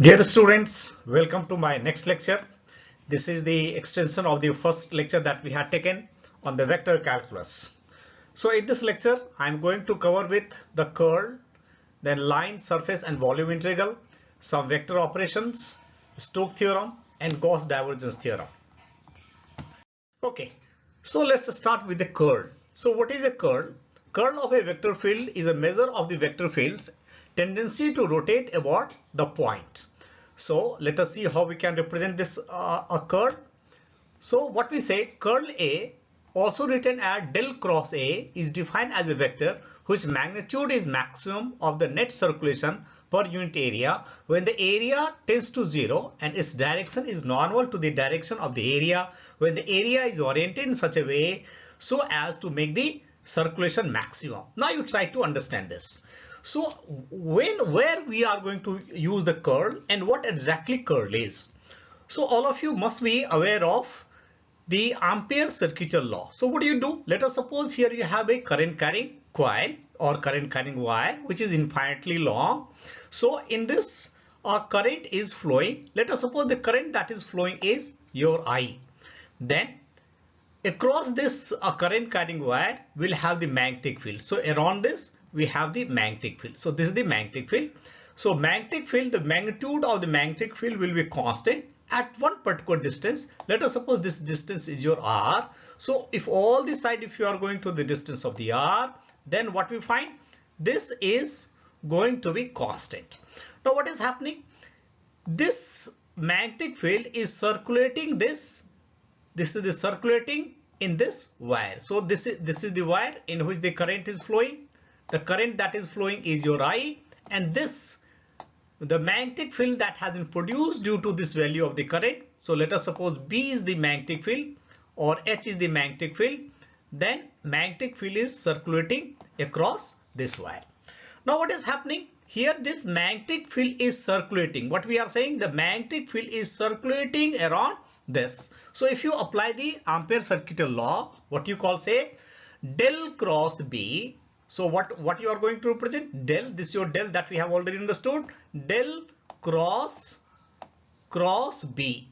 Dear students, welcome to my next lecture. This is the extension of the first lecture that we had taken on the vector calculus. So in this lecture, I am going to cover with the curl, then line, surface and volume integral, some vector operations, Stokes theorem and Gauss divergence theorem. Okay, so let's start with the curl. So what is a curl? Curl of a vector field is a measure of the vector field's tendency to rotate about the point. So let us see how we can represent this a curl. So what we say, curl A, also written as del cross A, is defined as a vector whose magnitude is maximum of the net circulation per unit area when the area tends to 0 and its direction is normal to the direction of the area when the area is oriented in such a way so as to make the circulation maximum. Now you try to understand this. So where we are going to use the curl and what exactly curl is. So all of you must be aware of the Ampere circuitry law. So what do you do? Let us suppose here you have a current carrying coil or current carrying wire which is infinitely long. So in this current is flowing. Let us suppose the current that is flowing is your I. Then across this current carrying wire will have the magnetic field. So around this we have the magnetic field. So this is the magnetic field. So magnetic field, the magnitude of the magnetic field will be constant at one particular distance. Let us suppose this distance is your R. So if all the side, if you are going to the distance of the R, then what we find, this is going to be constant. Now what is happening? This magnetic field is circulating this is the circulating in this wire. So this is the wire in which the current is flowing. The current that is flowing is your I, and this the magnetic field that has been produced due to this value of the current. So let us suppose B is the magnetic field or H is the magnetic field. Then magnetic field is circulating across this wire. Now what is happening? Here this magnetic field is circulating. What we are saying, the magnetic field is circulating around this. So if you apply the Ampere circuitry law, what you call say del cross B. So what you are going to represent? Del, this is your del that we have already understood. Del cross B.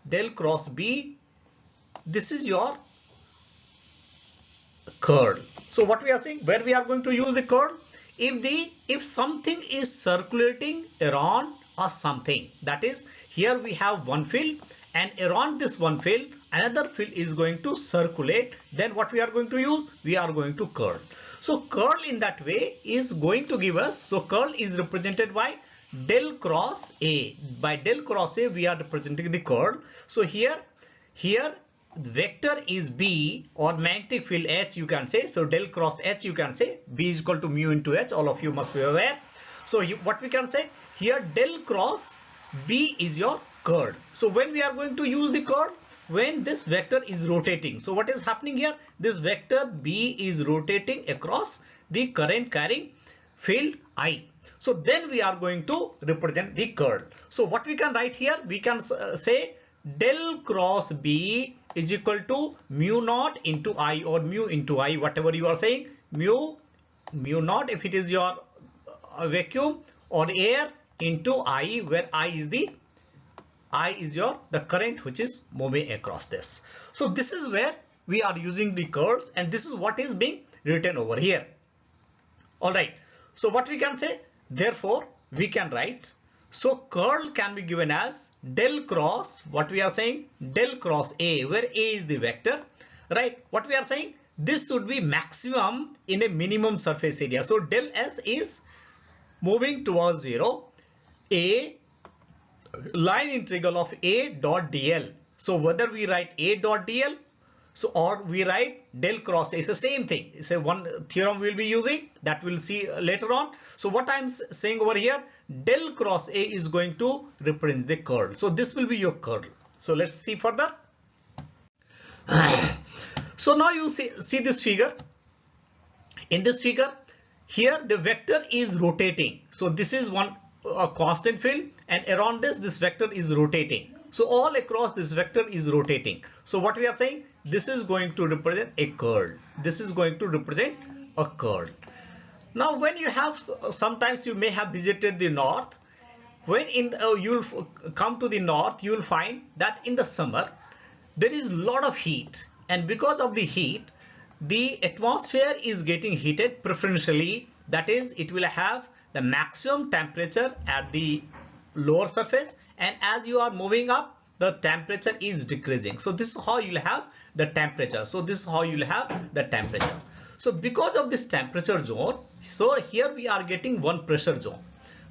Del cross B. This is your curl. So what we are saying, where we are going to use the curl? If something is circulating around or something, that is here we have one field and around this one field another field is going to circulate, then what we are going to use? We are going to curl. So curl in that way is going to give us, so curl is represented by del cross A. By del cross A we are representing the curl. So here vector is B or magnetic field H, you can say. So del cross H, you can say B is equal to mu into H. All of you must be aware. So what we can say here, del cross B is your curl. So when we are going to use the curl, when this vector is rotating. So what is happening here? This vector B is rotating across the current carrying field I. So then we are going to represent the curl. So what we can write here? We can say del cross B is equal to mu naught into I or mu into I, whatever you are saying. Mu naught if it is your vacuum or air into I, where I is the the current which is moving across this. So this is where we are using the curls and this is what is being written over here. All right. So what we can say, therefore we can write, so curl can be given as del cross, what we are saying, del cross A, where A is the vector, right? What we are saying, this should be maximum in a minimum surface area. So del S is moving towards 0. A line integral of A dot dl. So whether we write A dot dl, so or we write del cross A, it's the same thing. It's a one theorem we'll be using that we'll see later on. So what I'm saying over here, del cross A is going to represent the curl. So this will be your curl. So let's see further. So now you see this figure. In this figure, here the vector is rotating. So this is a constant field and around this vector is rotating. So all across this vector is rotating. So what we are saying, this is going to represent a curl. This is going to represent a curl. Now when you have, sometimes you may have visited the north, when you'll come to the north, you'll find that in the summer there is a lot of heat, and because of the heat the atmosphere is getting heated preferentially. That is, it will have the maximum temperature at the lower surface, and as you are moving up the temperature is decreasing. So this is how you'll have the temperature. So because of this temperature zone, so here we are getting one pressure zone,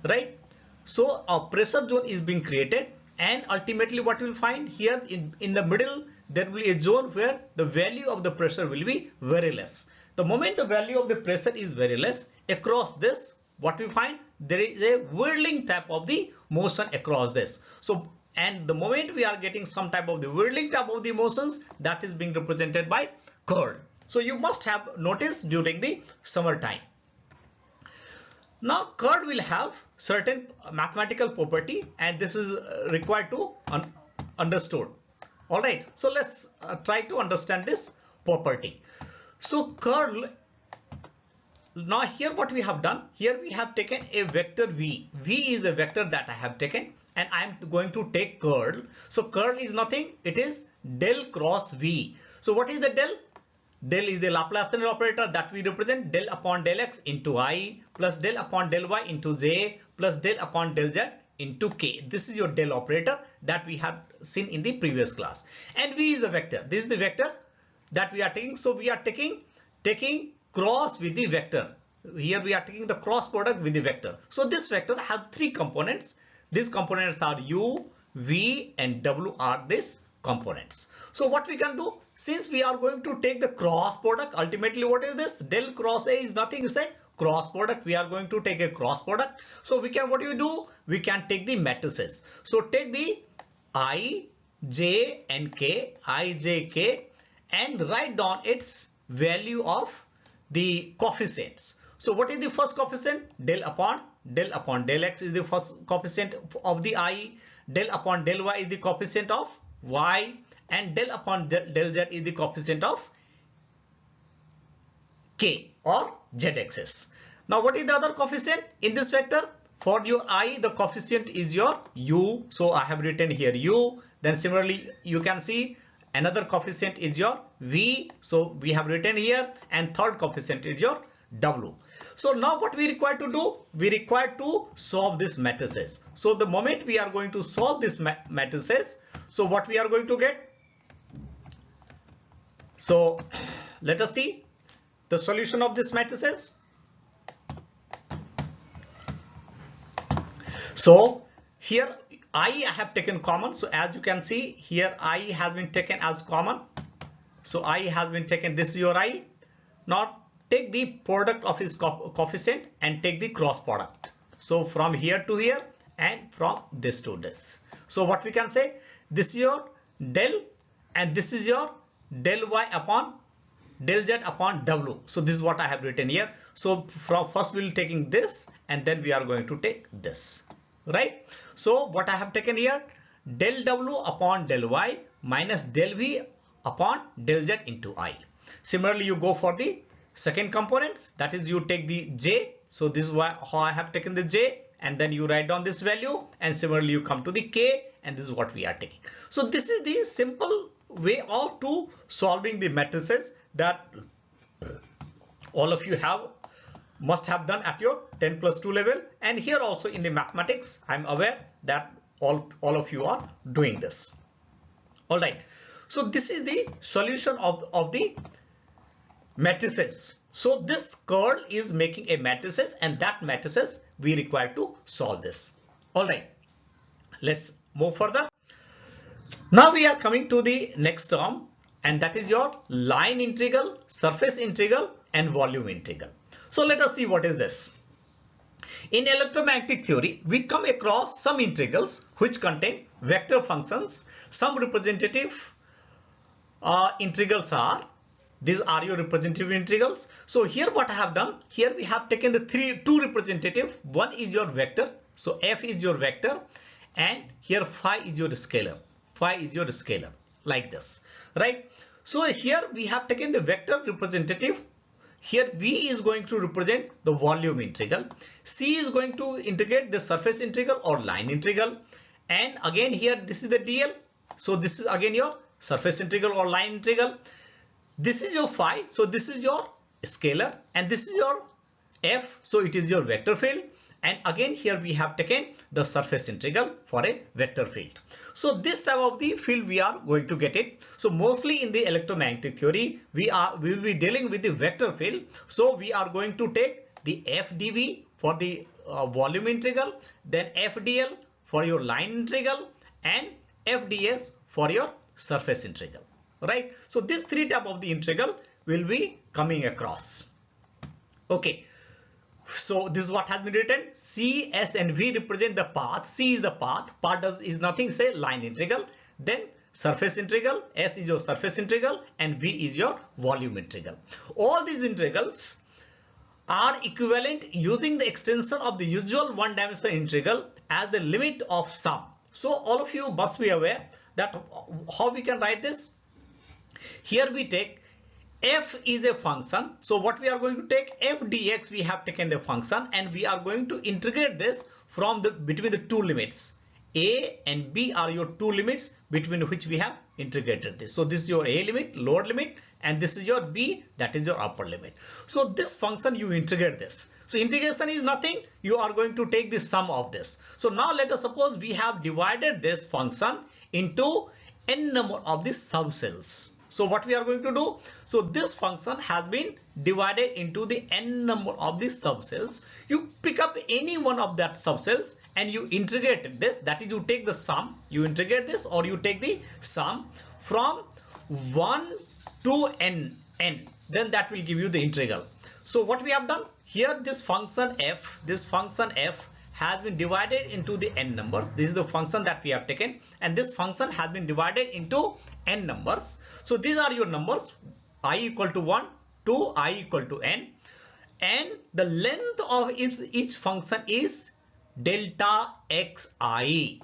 right? So a pressure zone is being created, and ultimately what you will find here in the middle there will be a zone where the value of the pressure will be very less. The moment the value of the pressure is very less, across this what we find, there is a whirling type of the motion across this. So, and the moment we are getting some type of the whirling type of the motions, that is being represented by curl. So you must have noticed during the summer time. Now curl will have certain mathematical property, and this is required to understood. All right, so let's try to understand this property. So curl, now here what we have done, here we have taken a vector v. V is a vector that I have taken, and I am going to take curl. So curl is nothing, it is del cross v. So what is the del? Del is the Laplacian operator that we represent del upon del x into I plus del upon del y into j plus del upon del z into k. This is your del operator that we have seen in the previous class. And v is the vector. This is the vector that we are taking. So we are taking cross with the vector. Here we are taking the cross product with the vector. So this vector has three components. These components are u, v and w are these components. So what we can do, since we are going to take the cross product, ultimately what is this? Del cross a is nothing, is a cross product. We are going to take a cross product. So we can, what do we do? We can take the matrices. So take the I, j and k, I, j, k, and write down its value of the coefficients. So what is the first coefficient? Del upon del x is the first coefficient of the I, del upon del y is the coefficient of y, and del upon del z is the coefficient of k or z-axis. Now what is the other coefficient in this vector? For your I, the coefficient is your u. So I have written here u. Then similarly you can see another coefficient is your v. So we have written here, and third coefficient is your w. So now what we require to do? We require to solve this matrices. So the moment we are going to solve this matrices, so what we are going to get? So let us see the solution of this matrices. So here I have taken common. So as you can see here, I has been taken as common. So I has been taken, this is your I. Now take the product of his coefficient and take the cross product. So from here to here and from this to this. So what we can say, this is your del and this is your del y upon del z upon w. So this is what I have written here. So from first we will taking this and then we are going to take this, right? So what I have taken here, del w upon del y minus del v upon del z into I. Similarly you go for the second components, that is you take the j. So this is how I have taken the j, and then you write down this value, and similarly you come to the k, and this is what we are taking. So this is the simple way of to solving the matrices that all of you must have done at your 10+2 level, and here also in the mathematics I am aware that all of you are doing this. All right, so this is the solution of the matrices. So this curl is making a matrices, and that matrices we require to solve this. All right, let's move further. Now we are coming to the next term, and that is your line integral, surface integral and volume integral. So let us see what is this. In electromagnetic theory, we come across some integrals which contain vector functions. Some representative integrals are, these are your representative integrals. So here what I have done, here we have taken the two representative. One is your vector, so f is your vector, and here phi is your scalar. Phi is your scalar, like this, right? So here we have taken the vector representative. here V is going to represent the volume integral, C is going to integrate the surface integral or line integral, and again here this is the dl, so this is again your surface integral or line integral. This is your phi, so this is your scalar, and this is your f, so it is your vector field. And again here we have taken the surface integral for a vector field. So this type of the field we are going to get it. So mostly in the electromagnetic theory we will be dealing with the vector field. So we are going to take the f dv for the volume integral, then f dl for your line integral, and f ds for your surface integral, right? So these three type of the integral will be coming across. Okay. So this is what has been written. C, S and V represent the path. C is the path. Path is nothing, say line integral. Then surface integral. S is your surface integral and V is your volume integral. All these integrals are equivalent using the extension of the usual one-dimensional integral as the limit of sum. So all of you must be aware that how we can write this. Here we take f is a function, so what we are going to take, f dx, we have taken the function and we are going to integrate this from the between the two limits. A and B are your two limits between which we have integrated this. So this is your A limit, lower limit, and this is your B, that is your upper limit. So this function you integrate this. So integration is nothing, you are going to take the sum of this. So now let us suppose we have divided this function into n number of the subcells. So what we are going to do, so this function has been divided into the n number of the subcells. You pick up any one of that subcells and you integrate this, that is you take the sum, you integrate this or you take the sum from 1 to n, then that will give you the integral. So what we have done here, this function f has been divided into the n numbers. This is the function that we have taken and this function has been divided into n numbers. So these are your numbers, I equal to 1 to I equal to n, and the length of each function is delta xi,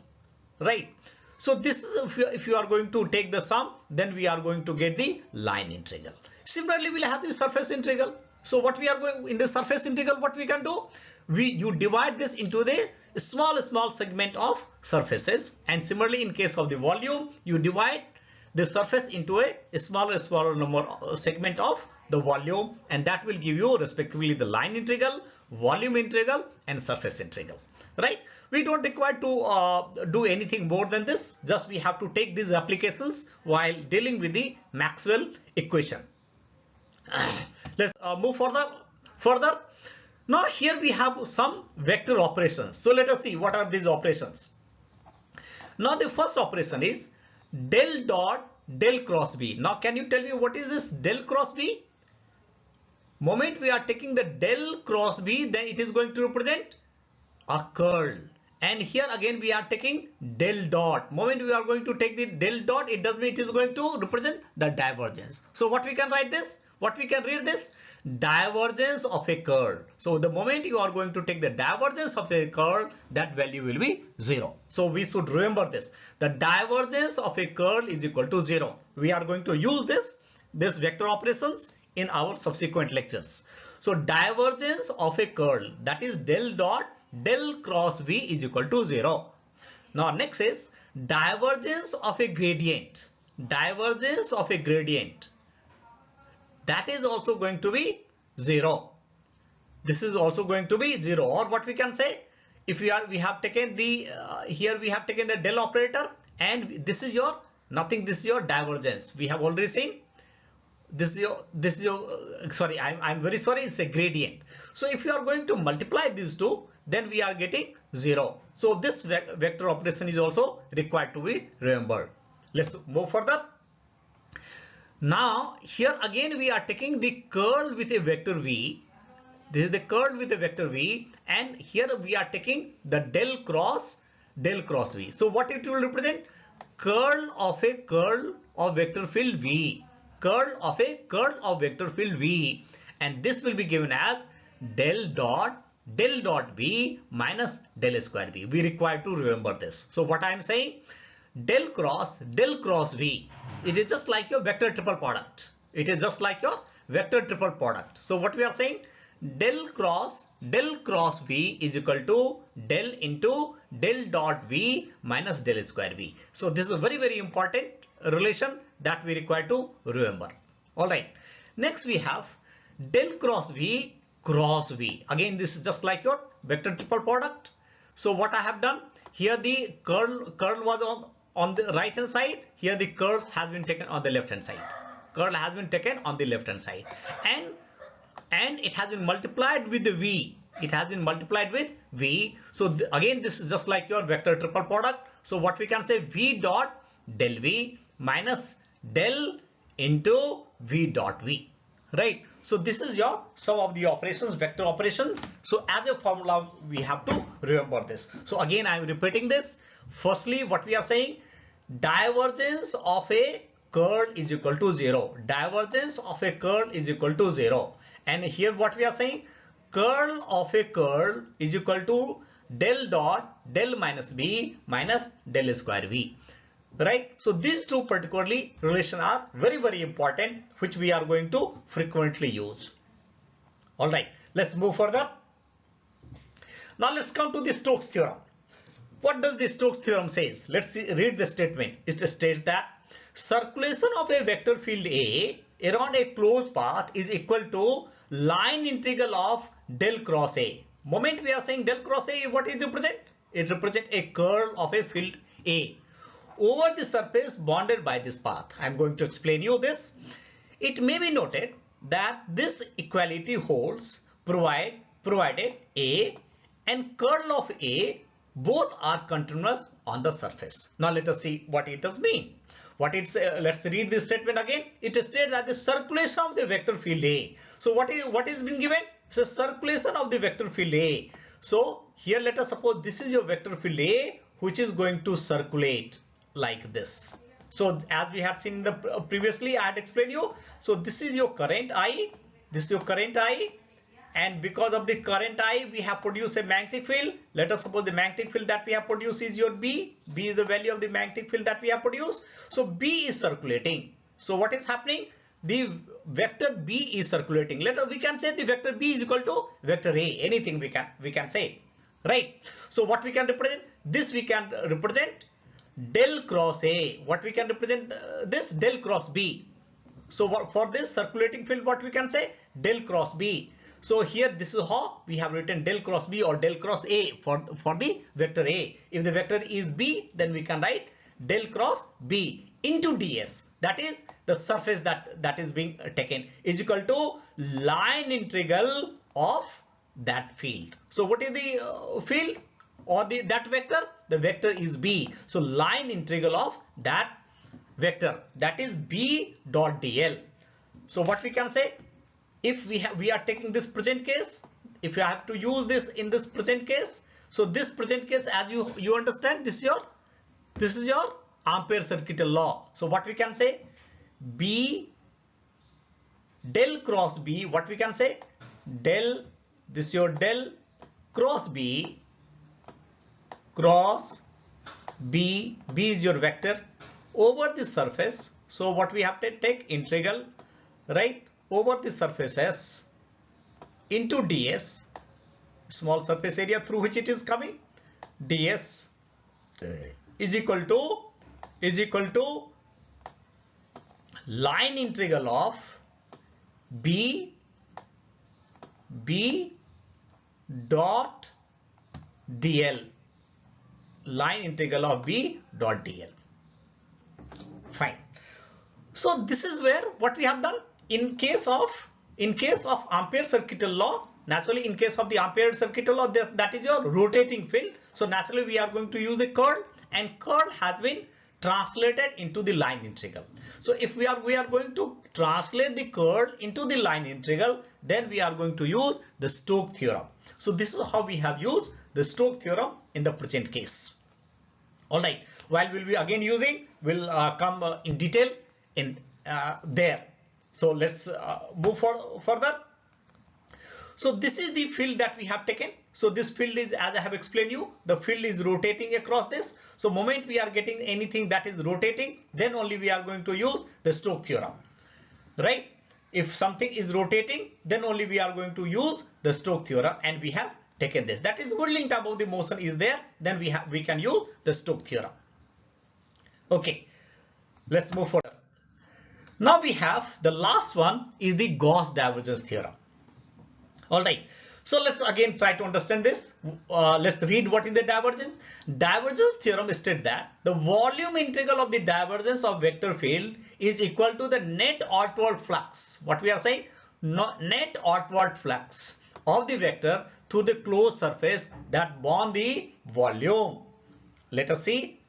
right? So this is if you are going to take the sum, then we are going to get the line integral. Similarly, we'll have the surface integral. So what we are going in the surface integral, what we can do, you divide this into the small segment of surfaces, and similarly in case of the volume, you divide the surface into a smaller number segment of the volume, and that will give you respectively the line integral, volume integral and surface integral, right? We don't require to do anything more than this, just we have to take these applications while dealing with the Maxwell equation. Let's move further. Now here we have some vector operations. So let us see what are these operations. Now the first operation is del dot del cross B. Now can you tell me what is this del cross B? Moment we are taking the del cross B, then it is going to represent a curl. And here again we are taking del dot. Moment we are going to take the del dot, it does mean it is going to represent the divergence. So what we can write this? What we can read this? Divergence of a curl. So the moment you are going to take the divergence of a curl, that value will be 0. So we should remember this. The divergence of a curl is equal to 0. We are going to use this vector operations in our subsequent lectures. So divergence of a curl, that is del dot del cross V is equal to 0. Now next is divergence of a gradient. Divergence of a gradient, that is also going to be 0. This is also going to be 0. Or what we can say, if we have taken the here we have taken the del operator, and this is your nothing, this is your divergence. We have already seen this is your sorry, I'm very sorry, it's a gradient. So if you are going to multiply these two, then we are getting 0. So this vector operation is also required to be remembered. Let's move further. Now here again we are taking the curl with a vector v. This is the curl with a vector v, and here we are taking the del cross v. So what it will represent? Curl of vector field v. Curl of vector field v, and this will be given as del dot v minus del square v. We require to remember this. So what I am saying, del cross v, it is just like your vector triple product. It is just like your vector triple product. So what we are saying, del cross V is equal to del into del dot V minus del square V. So this is a very important relation that we require to remember. All right. Next we have del cross V cross V. Again, this is just like your vector triple product. So what I have done here, the curl was on the right hand side. Here the curls has been taken on the left hand side. Curl has been taken on the left hand side, and it has been multiplied with the V. It has been multiplied with V. So again, this is just like your vector triple product. So what we can say, V dot del V minus del into V dot V. Right. So this is your sum of the operations, vector operations. So as a formula, we have to remember this. So again, I am repeating this. Firstly, what we are saying, divergence of a curl is equal to 0. Divergence of a curl is equal to 0. And here what we are saying, curl of a curl is equal to del dot del minus V minus del square V. Right. So these two particularly relation are very important, which we are going to frequently use. All right. Let's move further. Now let's come to the Stokes theorem. What does the Stokes theorem says? Let's read the statement. It states that circulation of a vector field A around a closed path is equal to line integral of del cross A. Moment we are saying del cross A, what is represent? It represents a curl of a field A over the surface bounded by this path. I am going to explain you this. It may be noted that this equality holds provided A and curl of A both are continuous on the surface. Now let us see what it does mean. What it's let's read this statement again. It states that the circulation of the vector field A. So what is being given? It's a circulation of the vector field A. So here let us suppose this is your vector field A, which is going to circulate like this. So as we had seen in the previously, I had explained you. So this is your current I. This is your current I. And because of the current I, we have produced a magnetic field. Let us suppose the magnetic field that we have produced is your B. B is the value of the magnetic field that we have produced. So B is circulating. So what is happening? The vector B is circulating. We can say the vector B is equal to vector A. Anything we can say, right? So what we can represent? This we can represent del cross A. What we can represent this? Del cross B. So for this circulating field, what we can say? Del cross B. So here this is how we have written del cross B or del cross A for the vector A. If the vector is B, then we can write del cross B into ds. That is the surface that is being taken is equal to line integral of that field. So what is the field or that vector? The vector is B. So line integral of that vector, that is B dot dl. So what we can say? If we are taking this present case, if you have to use this in this present case, so this present case, as you understand, this is your Ampere circuital law. So what we can say, B del cross B, what we can say, this is your del cross B cross B. B is your vector over the surface. So what we have to take integral, right, over the surface S into ds, small surface area through which it is coming, ds is equal to line integral of B dot dl, line integral of B dot dl. Fine. So this is where what we have done. In case of Ampere circuital law, naturally in case of the Ampere circuital law, that is your rotating field. So naturally we are going to use the curl, and curl has been translated into the line integral. So if we are going to translate the curl into the line integral, then we are going to use the Stokes theorem. So this is how we have used the Stokes theorem in the present case. All right. While we'll be again using, we'll come in detail in there. So let's move further. So this is the field that we have taken. So this field is, as I have explained you, the field is rotating across this. So moment we are getting anything that is rotating, then only we are going to use the Stokes theorem, right? if something is rotating, then only we are going to use the Stokes theorem, and we have taken this. That is whirling type of the motion is there, then we can use the Stokes theorem. Okay, let's move forward. Now we have the last one is the Gauss divergence theorem. All right. So let's again try to understand this. Let's read what is the divergence. Divergence theorem states that the volume integral of the divergence of vector field is equal to the net outward flux. What we are saying? Net outward flux of the vector through the closed surface that bound the volume. Let us see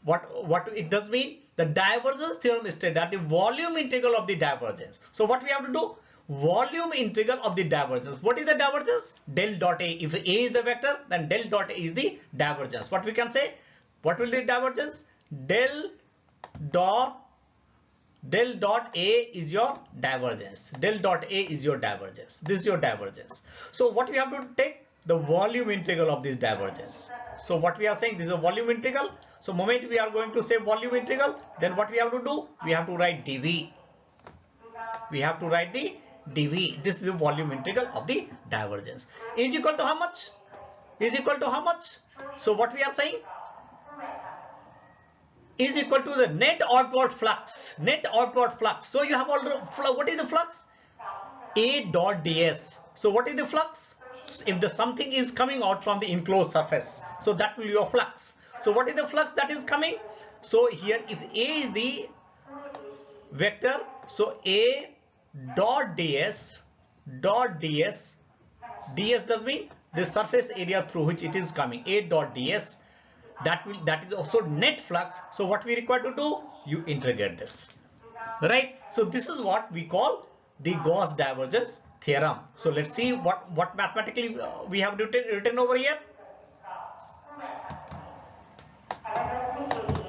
what it does mean. The divergence theorem states that the volume integral of the divergence. So what we have to do? Volume integral of the divergence. What is the divergence? Del dot A. If A is the vector, then del dot A is the divergence. What we can say? What will the divergence? Del dot A is your divergence. Del dot A is your divergence. This is your divergence. So what we have to take? The volume integral of this divergence. So what we are saying, this is a volume integral. So moment we are going to say volume integral, then what we have to do? We have to write dV. We have to write the dV. This is the volume integral of the divergence. Is equal to how much? Is equal to how much? So what we are saying? Is equal to the net outward flux. Net outward flux. So you have already, what is the flux? A dot ds. So what is the flux? If the something is coming out from the enclosed surface, so that will be your flux. So what is the flux that is coming? So here if A is the vector, so A dot ds does mean the surface area through which it is coming. A dot ds, that is also net flux. So what we require to do? You integrate this, right? So this is what we call the Gauss divergence theorem. So let's see what mathematically we have written over here.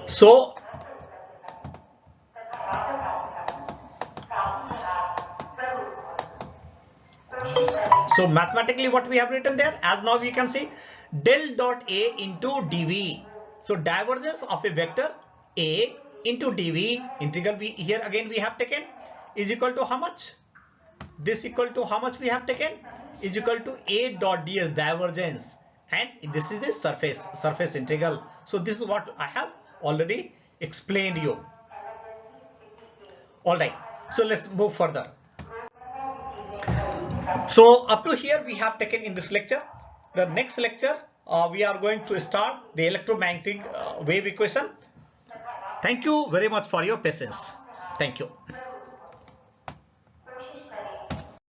So mathematically what we have written there, as now we can see del dot A into dV. So divergence of a vector A into dV integral here again we have taken is equal to how much? This equal to how much we have taken? Is equal to A dot ds divergence, and this is the surface integral. So this is what I have already explained you. All right. So let's move further. So up to here we have taken in this lecture. The next lecture we are going to start the electromagnetic wave equation. Thank you very much for your patience. Thank you.